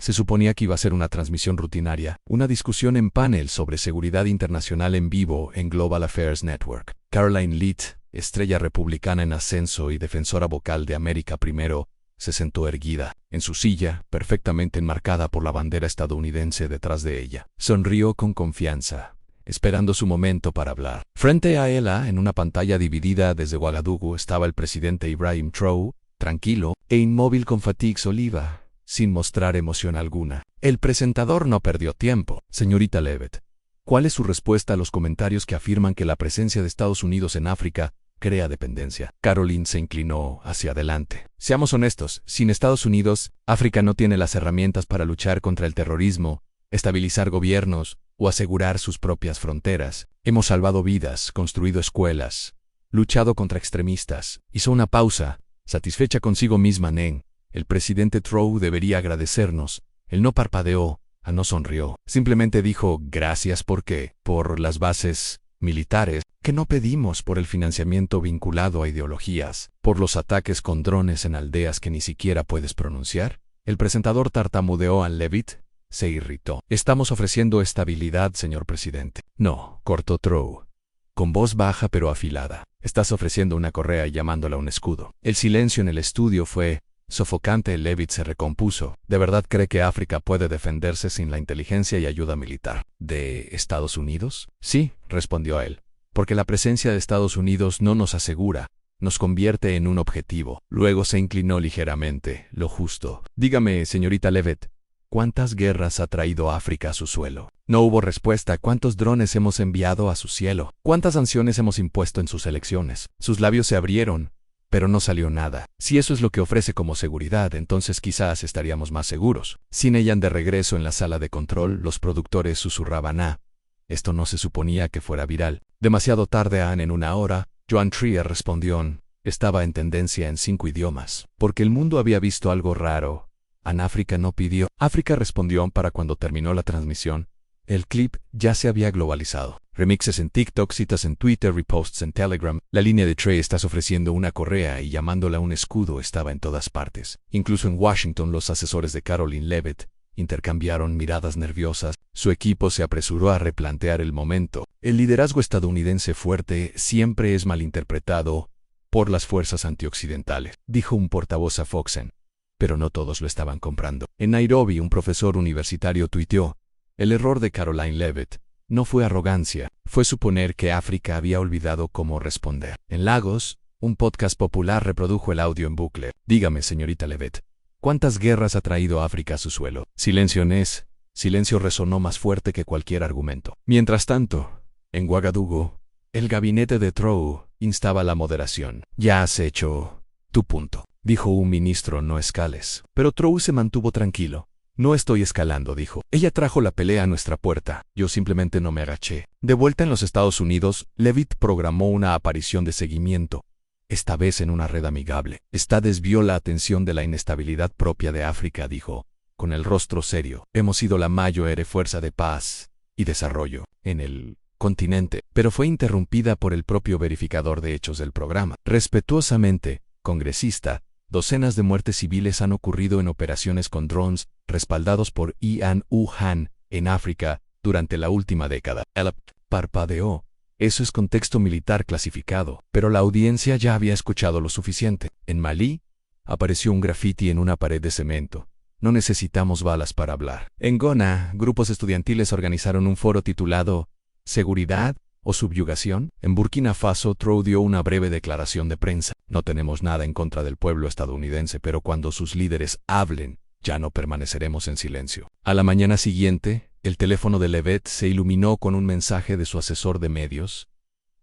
Se suponía que iba a ser una transmisión rutinaria, una discusión en panel sobre seguridad internacional en vivo en Global Affairs Network. Caroline Leath, estrella republicana en ascenso y defensora vocal de América Primero, se sentó erguida, en su silla, perfectamente enmarcada por la bandera estadounidense detrás de ella. Sonrió con confianza, esperando su momento para hablar. Frente a ella, en una pantalla dividida desde Ouagadougou, estaba el presidente Ibrahim Traoré, tranquilo e inmóvil con fatigues oliva, sin mostrar emoción alguna. El presentador no perdió tiempo. Señorita Leavitt, ¿cuál es su respuesta a los comentarios que afirman que la presencia de Estados Unidos en África crea dependencia? Caroline se inclinó hacia adelante. Seamos honestos, sin Estados Unidos, África no tiene las herramientas para luchar contra el terrorismo, estabilizar gobiernos o asegurar sus propias fronteras. Hemos salvado vidas, construido escuelas, luchado contra extremistas. Hizo una pausa, satisfecha consigo misma. El presidente Traoré debería agradecernos. Él no parpadeó, no sonrió. Simplemente dijo gracias por las bases militares, que no pedimos, por el financiamiento vinculado a ideologías, por los ataques con drones en aldeas que ni siquiera puedes pronunciar. El presentador tartamudeó. Leavitt se irritó. Estamos ofreciendo estabilidad, señor presidente. No, cortó Traoré, con voz baja pero afilada. Estás ofreciendo una correa y llamándola un escudo. El silencio en el estudio fue sofocante. Leavitt se recompuso. ¿De verdad cree que África puede defenderse sin la inteligencia y ayuda militar de Estados Unidos? Sí, respondió él, porque la presencia de Estados Unidos no nos asegura, nos convierte en un objetivo. Luego se inclinó ligeramente, lo justo. Dígame, señorita Leavitt, ¿cuántas guerras ha traído África a su suelo? No hubo respuesta. ¿Cuántos drones hemos enviado a su cielo? ¿Cuántas sanciones hemos impuesto en sus elecciones? Sus labios se abrieron, pero no salió nada. Si eso es lo que ofrece como seguridad, entonces quizás estaríamos más seguros. Sin ella de regreso en la sala de control, los productores susurraban: esto no se suponía que fuera viral. Demasiado tarde. En una hora, Joan Trier respondió. Estaba en tendencia en 5 idiomas. Porque el mundo había visto algo raro. África no pidió. África respondió para cuando terminó la transmisión. El clip ya se había globalizado. Remixes en TikTok, citas en Twitter, reposts en Telegram. La línea de Trey estás ofreciendo una correa y llamándola un escudo estaba en todas partes. Incluso en Washington los asesores de Caroline Leavitt intercambiaron miradas nerviosas. Su equipo se apresuró a replantear el momento. El liderazgo estadounidense fuerte siempre es malinterpretado por las fuerzas antioccidentales, dijo un portavoz a Foxen. Pero no todos lo estaban comprando. En Nairobi, un profesor universitario tuiteó: el error de Caroline Leavitt no fue arrogancia, fue suponer que África había olvidado cómo responder. En Lagos, un podcast popular reprodujo el audio en bucle. Dígame, señorita Leavitt, ¿cuántas guerras ha traído África a su suelo? Silencio. Silencio resonó más fuerte que cualquier argumento. Mientras tanto, en Ouagadougou, el gabinete de Traoré instaba la moderación. Ya has hecho tu punto, dijo un ministro. No escales. Pero Traoré se mantuvo tranquilo. No estoy escalando, dijo. Ella trajo la pelea a nuestra puerta. Yo simplemente no me agaché. De vuelta en los Estados Unidos, Leavitt programó una aparición de seguimiento, esta vez en una red amigable. Esta desvió la atención de la inestabilidad propia de África, dijo, con el rostro serio. Hemos sido la mayor fuerza de paz y desarrollo en el continente, pero fue interrumpida por el propio verificador de hechos del programa. Respetuosamente, congresista, docenas de muertes civiles han ocurrido en operaciones con drones respaldados por Ian Han en África durante la última década. Él parpadeó. Eso es contexto militar clasificado, pero la audiencia ya había escuchado lo suficiente. En Malí, apareció un grafiti en una pared de cemento. No necesitamos balas para hablar. En Ghana, grupos estudiantiles organizaron un foro titulado ¿Seguridad o subyugación? En Burkina Faso, Traoré dio una breve declaración de prensa. No tenemos nada en contra del pueblo estadounidense, pero cuando sus líderes hablen, ya no permaneceremos en silencio. A la mañana siguiente, el teléfono de Leavitt se iluminó con un mensaje de su asesor de medios.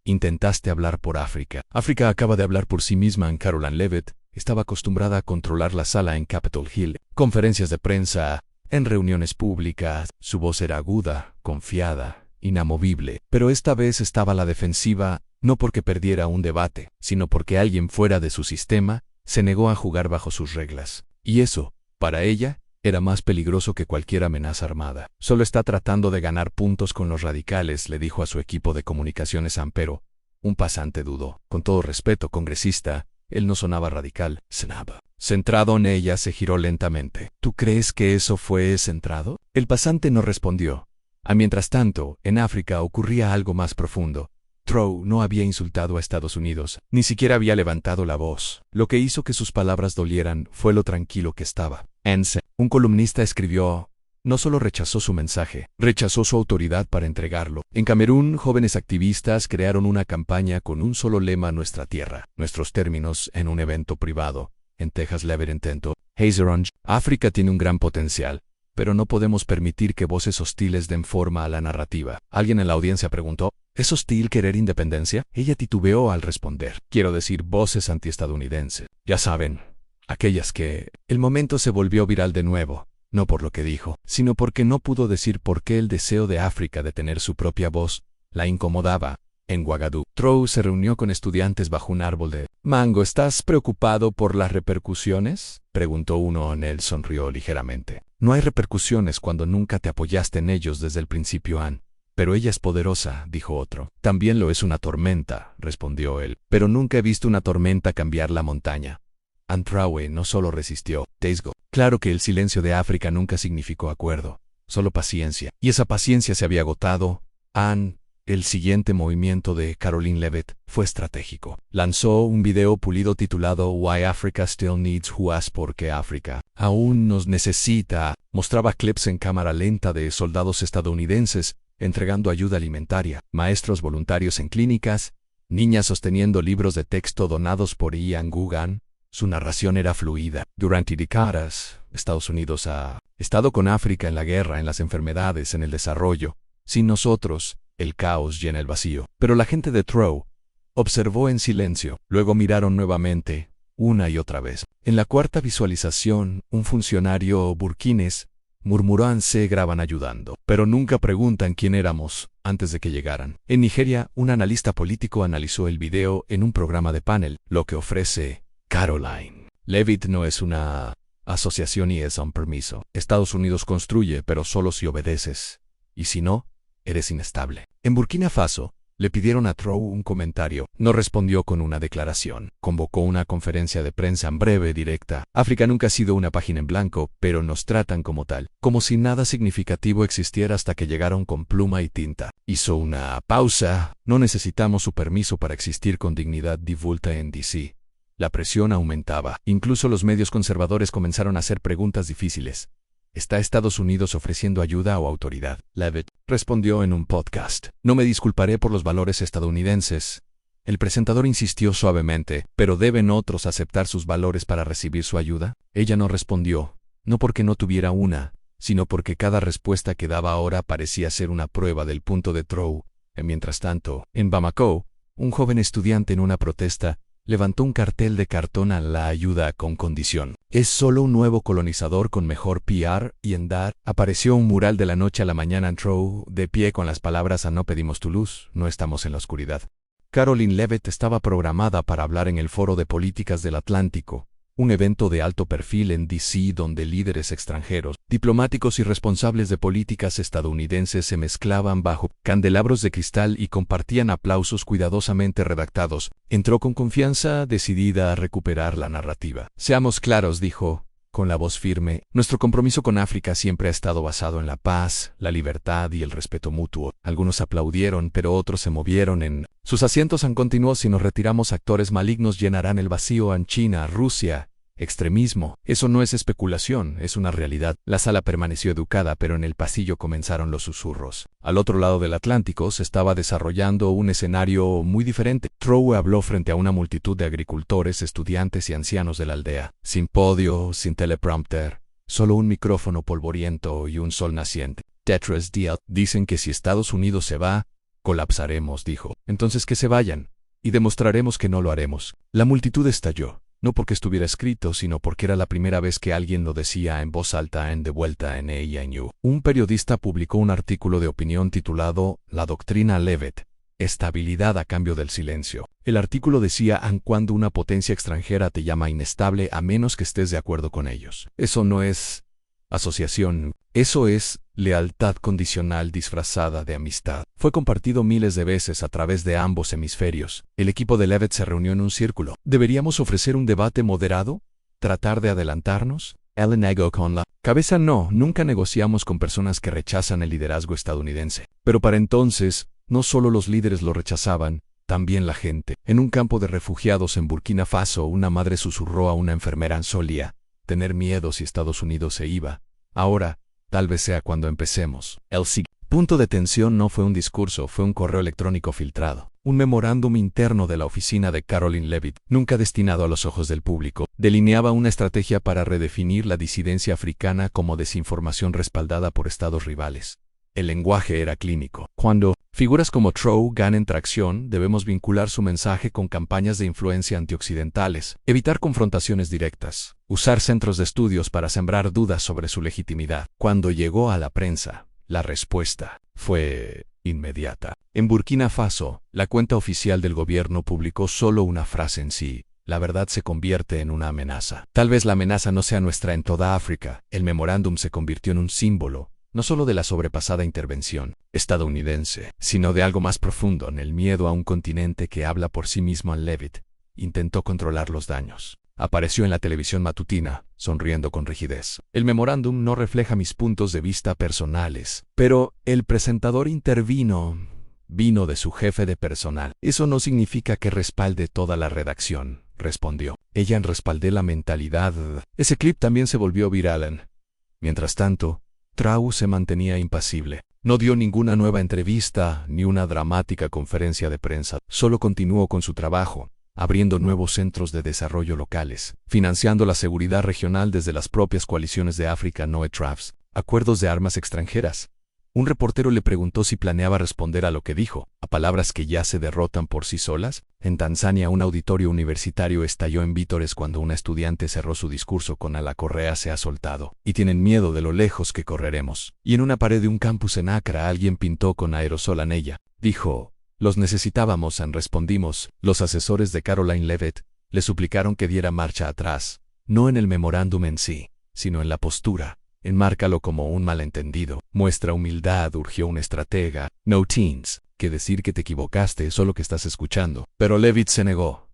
Intentaste hablar por África. África acaba de hablar por sí misma. Caroline Leavitt estaba acostumbrada a controlar la sala en Capitol Hill, conferencias de prensa, en reuniones públicas. Su voz era aguda, confiada, inamovible, pero esta vez estaba a la defensiva, no porque perdiera un debate, sino porque alguien fuera de su sistema se negó a jugar bajo sus reglas. Y eso, para ella, era más peligroso que cualquier amenaza armada. Solo está tratando de ganar puntos con los radicales, le dijo a su equipo de comunicaciones Ampero. Un pasante dudó. Con todo respeto, congresista, él no sonaba radical. Sonaba Centrado en ella, se giró lentamente. ¿Tú crees que eso fue centrado? El pasante no respondió. Mientras tanto, en África ocurría algo más profundo. Trow no había insultado a Estados Unidos, ni siquiera había levantado la voz. Lo que hizo que sus palabras dolieran fue lo tranquilo que estaba. Ense, un columnista, escribió: no solo rechazó su mensaje, rechazó su autoridad para entregarlo. En Camerún, jóvenes activistas crearon una campaña con un solo lema: nuestra tierra, nuestros términos, en un evento privado. En Texas, Lever intentó: Hazeronge, África tiene un gran potencial, pero no podemos permitir que voces hostiles den forma a la narrativa. Alguien en la audiencia preguntó: ¿es hostil querer independencia? Ella titubeó al responder: quiero decir voces antiestadounidenses. Ya saben, aquellas que... El momento se volvió viral de nuevo, no por lo que dijo, sino porque no pudo decir por qué el deseo de África de tener su propia voz la incomodaba. En Ouagadougou, Trow se reunió con estudiantes bajo un árbol de mango. ¿Estás preocupado por las repercusiones?, preguntó uno. Él sonrió ligeramente. No hay repercusiones cuando nunca te apoyaste en ellos desde el principio, Anne. Pero ella es poderosa, dijo otro. También lo es una tormenta, respondió él. Pero nunca he visto una tormenta cambiar la montaña. Anne Traore no solo resistió, Teisgo. Claro que el silencio de África nunca significó acuerdo, solo paciencia. Y esa paciencia se había agotado. Anne... El siguiente movimiento de Caroline Levitt fue estratégico. Lanzó un video pulido titulado Why Africa Still Needs Us, porque África aún nos necesita. Mostraba clips en cámara lenta de soldados estadounidenses entregando ayuda alimentaria, maestros voluntarios en clínicas, niñas sosteniendo libros de texto donados por Ian Gugan. Su narración era fluida. Durante décadas, Estados Unidos ha estado con África en la guerra, en las enfermedades, en el desarrollo. Sin nosotros, el caos llena el vacío. Pero la gente de Trow observó en silencio. Luego miraron nuevamente, una y otra vez. En la cuarta visualización, un funcionario burkines murmuró: Anse graban ayudando, pero nunca preguntan quién éramos antes de que llegaran. En Nigeria, un analista político analizó el video en un programa de panel. Lo que ofrece Caroline Levitt no es una asociación y es un permiso. Estados Unidos construye, pero solo si obedeces. Y si no, eres inestable. En Burkina Faso, le pidieron a Trow un comentario. No respondió con una declaración. Convocó una conferencia de prensa breve, directa. África nunca ha sido una página en blanco, pero nos tratan como tal. Como si nada significativo existiera hasta que llegaron con pluma y tinta. Hizo una pausa. No necesitamos su permiso para existir con dignidad, divulta en DC. La presión aumentaba. Incluso los medios conservadores comenzaron a hacer preguntas difíciles. ¿Está Estados Unidos ofreciendo ayuda o autoridad? Levitt respondió en un podcast: no me disculparé por los valores estadounidenses. El presentador insistió suavemente: ¿pero deben otros aceptar sus valores para recibir su ayuda? Ella no respondió, no porque no tuviera una, sino porque cada respuesta que daba ahora parecía ser una prueba del punto de Trow. Mientras tanto, en Bamako, un joven estudiante en una protesta levantó un cartel de cartón a la ayuda con condición. Es solo un nuevo colonizador con mejor PR, y en Dar apareció un mural de la noche a la mañana en Trow, de pie con las palabras: no pedimos tu luz, no estamos en la oscuridad. Caroline Levitt estaba programada para hablar en el Foro de Políticas del Atlántico, un evento de alto perfil en DC donde líderes extranjeros, diplomáticos y responsables de políticas estadounidenses se mezclaban bajo candelabros de cristal y compartían aplausos cuidadosamente redactados. Entró con confianza, decidida a recuperar la narrativa. Seamos claros, dijo, con la voz firme, nuestro compromiso con África siempre ha estado basado en la paz, la libertad y el respeto mutuo. Algunos aplaudieron, pero otros se movieron en sus asientos. Continuó: si nos retiramos, actores malignos llenarán el vacío en China, Rusia. Extremismo. Eso no es especulación, es una realidad. La sala permaneció educada, pero en el pasillo comenzaron los susurros. Al otro lado del Atlántico se estaba desarrollando un escenario muy diferente. Trow habló frente a una multitud de agricultores, estudiantes y ancianos de la aldea. Sin podio, sin teleprompter, solo un micrófono polvoriento y un sol naciente. Tetris Dial: dicen que si Estados Unidos se va, colapsaremos, dijo. Entonces que se vayan, y demostraremos que no lo haremos. La multitud estalló. No porque estuviera escrito, sino porque era la primera vez que alguien lo decía en voz alta. De vuelta en ANU, un periodista publicó un artículo de opinión titulado La doctrina Levitt: estabilidad a cambio del silencio. El artículo decía: cuando una potencia extranjera te llama inestable a menos que estés de acuerdo con ellos. Eso no es asociación, eso es lealtad condicional disfrazada de amistad. Fue compartido miles de veces a través de ambos hemisferios. El equipo de Levitt se reunió en un círculo. ¿Deberíamos ofrecer un debate moderado?, ¿Tratar de adelantarnos? Él negó con la cabeza. No, nunca negociamos con personas que rechazan el liderazgo estadounidense. Pero para entonces, no solo los líderes lo rechazaban, también la gente. En un campo de refugiados en Burkina Faso, una madre susurró a una enfermera: solía tener miedo si Estados Unidos se iba. Ahora, tal vez sea cuando empecemos. El punto de tensión no fue un discurso, fue un correo electrónico filtrado. Un memorándum interno de la oficina de Caroline Leavitt, nunca destinado a los ojos del público, delineaba una estrategia para redefinir la disidencia africana como desinformación respaldada por estados rivales. El lenguaje era clínico. Cuando figuras como Trow ganen tracción, debemos vincular su mensaje con campañas de influencia antioccidentales, evitar confrontaciones directas, usar centros de estudios para sembrar dudas sobre su legitimidad. Cuando llegó a la prensa, la respuesta fue inmediata. En Burkina Faso, la cuenta oficial del gobierno publicó solo una frase en sí: la verdad se convierte en una amenaza. Tal vez la amenaza no sea nuestra en toda África. El memorándum se convirtió en un símbolo, no solo de la sobrepasada intervención estadounidense, sino de algo más profundo, en el miedo a un continente que habla por sí mismo. Leavitt intentó controlar los daños. Apareció en la televisión matutina, sonriendo con rigidez. El memorándum no refleja mis puntos de vista personales, pero el presentador intervino. Vino de su jefe de personal. Eso no significa que respalde toda la redacción, respondió. Ella respaldé la mentalidad. Ese clip también se volvió viral. Mientras tanto, Trow se mantenía impasible. No dio ninguna nueva entrevista, ni una dramática conferencia de prensa. Solo continuó con su trabajo, abriendo nuevos centros de desarrollo locales, financiando la seguridad regional desde las propias coaliciones de África, NOE-TRAFS, acuerdos de armas extranjeras. Un reportero le preguntó si planeaba responder a lo que dijo: ¿a palabras que ya se derrotan por sí solas? En Tanzania, un auditorio universitario estalló en vítores cuando una estudiante cerró su discurso con: a la correa se ha soltado, y tienen miedo de lo lejos que correremos. Y en una pared de un campus en Accra, alguien pintó con aerosol en ella. Dijo: los necesitábamos. Respondimos. Los asesores de Caroline Leavitt le suplicaron que diera marcha atrás, no en el memorándum en sí, sino en la postura. Enmárcalo como un malentendido. Muestra humildad, urgió un estratega. No teens, que decir que te equivocaste es solo que estás escuchando. Pero Leavitt se negó.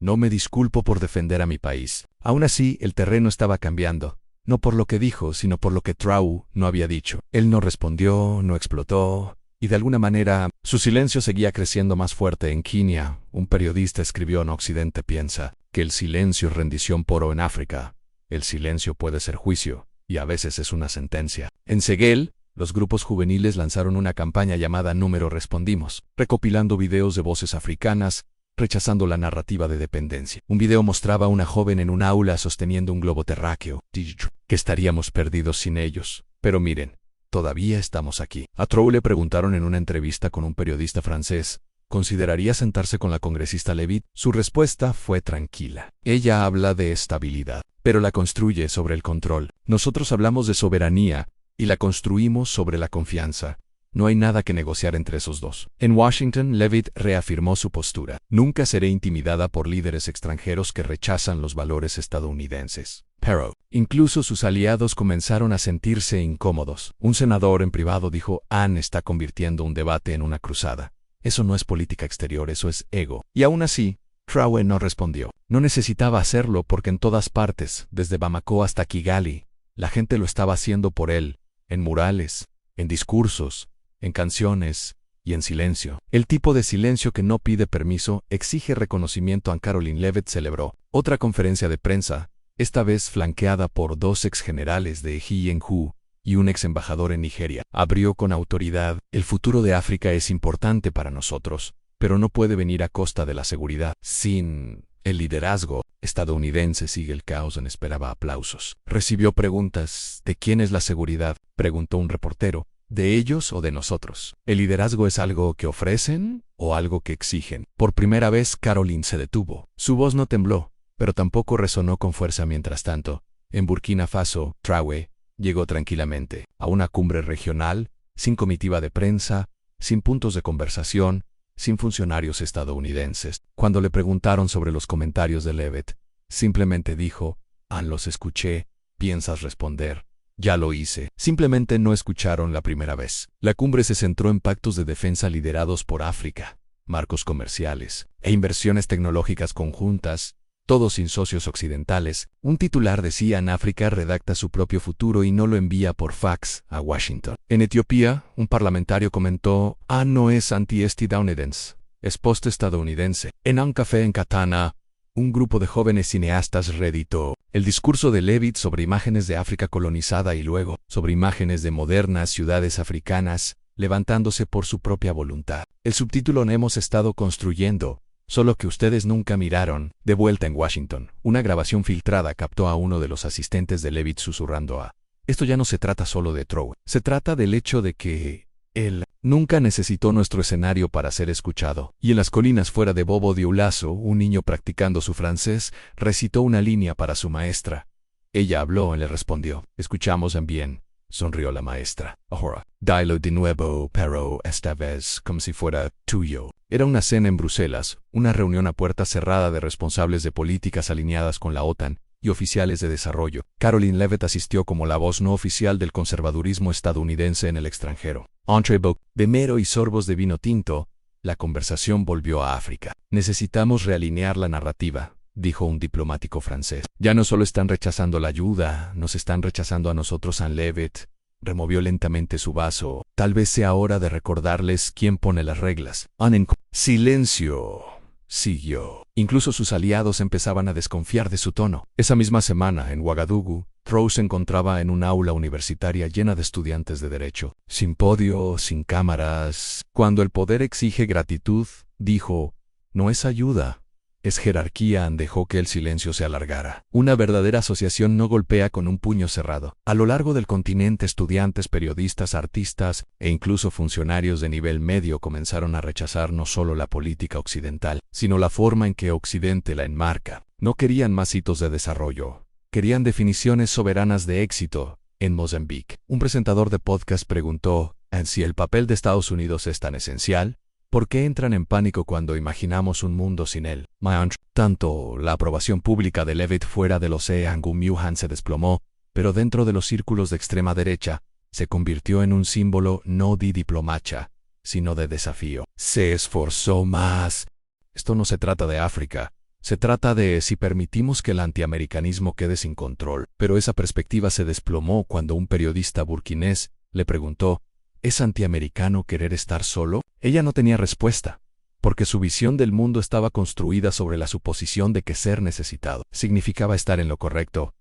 No me disculpo por defender a mi país. Aún así, el terreno estaba cambiando. No por lo que dijo, sino por lo que Trow no había dicho. Él no respondió, no explotó, y de alguna manera, su silencio seguía creciendo más fuerte. En Kenia, un periodista escribió: en Occidente piensa que el silencio es rendición, pero en África, el silencio puede ser juicio. Y a veces es una sentencia. En Segel, los grupos juveniles lanzaron una campaña llamada Número Respondimos, recopilando videos de voces africanas, rechazando la narrativa de dependencia. Un video mostraba a una joven en un aula sosteniendo un globo terráqueo, que estaríamos perdidos sin ellos. Pero miren, todavía estamos aquí. A Trow le preguntaron en una entrevista con un periodista francés: ¿consideraría sentarse con la congresista Leavitt? Su respuesta fue tranquila. Ella habla de estabilidad, pero la construye sobre el control. Nosotros hablamos de soberanía y la construimos sobre la confianza. No hay nada que negociar entre esos dos. En Washington, Leavitt reafirmó su postura: nunca seré intimidada por líderes extranjeros que rechazan los valores estadounidenses. Pero, incluso sus aliados comenzaron a sentirse incómodos. Un senador en privado dijo: Ann está convirtiendo un debate en una cruzada. Eso no es política exterior, eso es ego. Y aún así, Trow no respondió. No necesitaba hacerlo porque en todas partes, desde Bamako hasta Kigali, la gente lo estaba haciendo por él, en murales, en discursos, en canciones y en silencio. El tipo de silencio que no pide permiso exige reconocimiento. Caroline Leavitt celebró otra conferencia de prensa, esta vez flanqueada por dos exgenerales de GNU y un ex embajador en Nigeria. Abrió con autoridad: el futuro de África es importante para nosotros, pero no puede venir a costa de la seguridad. Sin el liderazgo estadounidense sigue el caos. Esperaba aplausos. Recibió preguntas: ¿de quién es la seguridad?, preguntó un reportero. ¿De ellos o de nosotros? ¿El liderazgo es algo que ofrecen o algo que exigen? Por primera vez, Caroline se detuvo. Su voz no tembló, pero tampoco resonó con fuerza. Mientras tanto, en Burkina Faso, Trow llegó tranquilamente a una cumbre regional, sin comitiva de prensa, sin puntos de conversación, sin funcionarios estadounidenses. Cuando le preguntaron sobre los comentarios de Leavitt, simplemente dijo: los escuché. ¿Piensas responder? Ya lo hice. Simplemente no escucharon la primera vez. La cumbre se centró en pactos de defensa liderados por África, marcos comerciales e inversiones tecnológicas conjuntas, todos sin socios occidentales. Un titular decía: en África redacta su propio futuro y no lo envía por fax a Washington. En Etiopía, un parlamentario comentó: no es anti-estadounidense, es post-estadounidense. En un café en Katana, un grupo de jóvenes cineastas reeditó el discurso de Levitt sobre imágenes de África colonizada y luego sobre imágenes de modernas ciudades africanas, levantándose por su propia voluntad. El subtítulo: hemos estado construyendo, solo que ustedes nunca miraron. De vuelta en Washington, una grabación filtrada captó a uno de los asistentes de Levitt susurrando esto ya no se trata solo de Trowe, se trata del hecho de que él nunca necesitó nuestro escenario para ser escuchado. Y en las colinas fuera de Bobo Dioulasso, un niño practicando su francés recitó una línea para su maestra. Ella habló y le respondió. Escuchamos bien, sonrió la maestra. Ahora, dilo de nuevo, pero esta vez como si fuera tuyo. Era una cena en Bruselas, una reunión a puerta cerrada de responsables de políticas alineadas con la OTAN y oficiales de desarrollo. Caroline Levitt asistió como la voz no oficial del conservadurismo estadounidense en el extranjero. Entre de mero y sorbos de vino tinto, la conversación volvió a África. Necesitamos realinear la narrativa, dijo un diplomático francés. Ya no solo están rechazando la ayuda, nos están rechazando a nosotros. Anne Levitt removió lentamente su vaso. Tal vez sea hora de recordarles quién pone las reglas. Silencio, siguió. Incluso sus aliados empezaban a desconfiar de su tono. Esa misma semana, en Ouagadougou, Trowe se encontraba en un aula universitaria llena de estudiantes de derecho. Sin podio, sin cámaras. Cuando el poder exige gratitud, dijo, no es ayuda, es jerarquía. Dejó que el silencio se alargara. Una verdadera asociación no golpea con un puño cerrado. A lo largo del continente, estudiantes, periodistas, artistas e incluso funcionarios de nivel medio comenzaron a rechazar no solo la política occidental, sino la forma en que Occidente la enmarca. No querían más hitos de desarrollo. Querían definiciones soberanas de éxito. En Mozambique, un presentador de podcast preguntó, si el papel de Estados Unidos es tan esencial, ¿por qué entran en pánico cuando imaginamos un mundo sin él? Tanto la aprobación pública de Levitt fuera de los Angumyuhan se desplomó, pero dentro de los círculos de extrema derecha, se convirtió en un símbolo no de diplomacia, sino de desafío. Se esforzó más. Esto no se trata de África. Se trata de si permitimos que el antiamericanismo quede sin control. Pero esa perspectiva se desplomó cuando un periodista burkinés le preguntó, ¿es antiamericano querer estar solo? Ella no tenía respuesta, porque su visión del mundo estaba construida sobre la suposición de que ser necesitado significaba estar en lo correcto.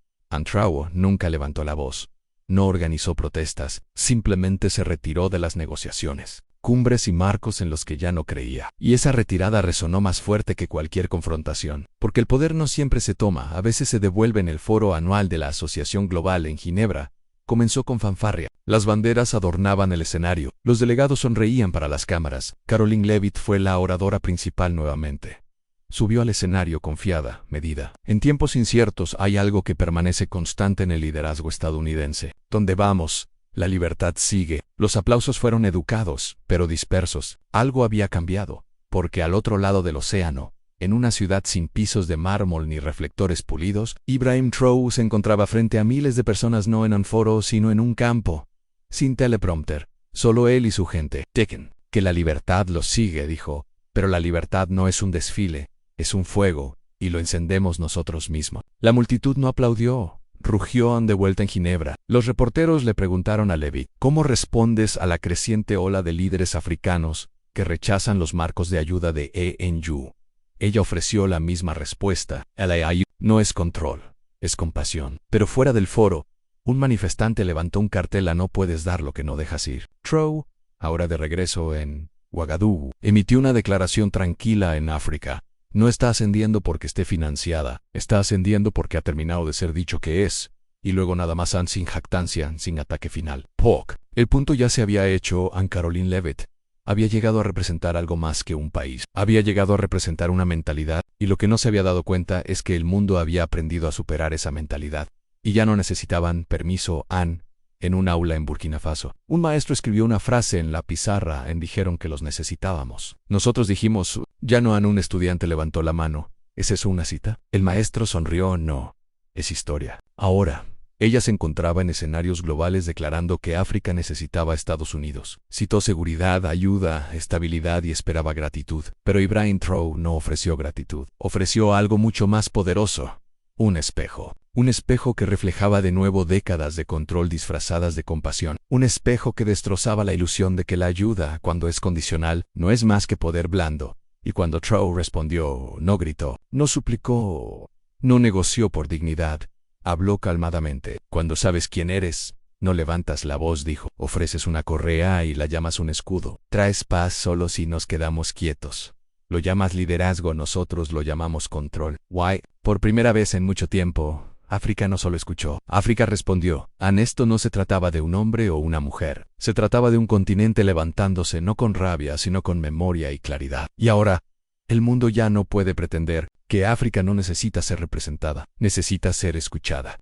Trowe nunca levantó la voz, no organizó protestas, simplemente se retiró de las negociaciones, cumbres y marcos en los que ya no creía. Y esa retirada resonó más fuerte que cualquier confrontación, porque el poder no siempre se toma, a veces se devuelve. En el foro anual de la Asociación Global en Ginebra, comenzó con fanfarria. Las banderas adornaban el escenario. Los delegados sonreían para las cámaras. Caroline Levitt fue la oradora principal nuevamente. Subió al escenario confiada, medida. En tiempos inciertos hay algo que permanece constante en el liderazgo estadounidense. Donde vamos, la libertad sigue. Los aplausos fueron educados, pero dispersos. Algo había cambiado, porque al otro lado del océano, en una ciudad sin pisos de mármol ni reflectores pulidos, Ibrahim Trowe se encontraba frente a miles de personas, no en un foro, sino en un campo, sin teleprompter, solo él y su gente. Que la libertad los sigue, dijo, pero la libertad no es un desfile, es un fuego, y lo encendemos nosotros mismos. La multitud no aplaudió, rugió de vuelta en Ginebra. Los reporteros le preguntaron a Levitt, ¿cómo respondes a la creciente ola de líderes africanos que rechazan los marcos de ayuda de ENU? Ella ofreció la misma respuesta. La ayuda no es control, es compasión. Pero fuera del foro, un manifestante levantó un cartel: no puedes dar lo que no dejas ir. Trowe, ahora de regreso en Ouagadougou, emitió una declaración tranquila: en África no está ascendiendo porque esté financiada, está ascendiendo porque ha terminado de ser dicho que es, y luego nada más, sin jactancia, sin ataque final. El punto ya se había hecho. Caroline Levitt había llegado a representar algo más que un país. Había llegado a representar una mentalidad, y lo que no se había dado cuenta es que el mundo había aprendido a superar esa mentalidad. Y ya no necesitaban permiso. En un aula en Burkina Faso, un maestro escribió una frase en la pizarra. Dijeron que los necesitábamos. Nosotros dijimos, ya no. Un estudiante levantó la mano. ¿Es eso una cita? El maestro sonrió. No, es historia. Ahora, Ella se encontraba en escenarios globales declarando que África necesitaba a Estados Unidos. Citó seguridad, ayuda, estabilidad y esperaba gratitud. Pero Ibrahim Traoré no ofreció gratitud. Ofreció algo mucho más poderoso. Un espejo. Un espejo que reflejaba de nuevo décadas de control disfrazadas de compasión. Un espejo que destrozaba la ilusión de que la ayuda, cuando es condicional, no es más que poder blando. Y cuando Traoré respondió, no gritó, no suplicó, no negoció por dignidad. Habló calmadamente. Cuando sabes quién eres, no levantas la voz, dijo. Ofreces una correa y la llamas un escudo. Traes paz solo si nos quedamos quietos. Lo llamas liderazgo, nosotros lo llamamos control. Why? Por primera vez en mucho tiempo, África no solo escuchó. África respondió. Esto no se trataba de un hombre o una mujer. Se trataba de un continente levantándose no con rabia, sino con memoria y claridad. Y ahora, el mundo ya no puede pretender que África no necesita ser representada. Necesita ser escuchada.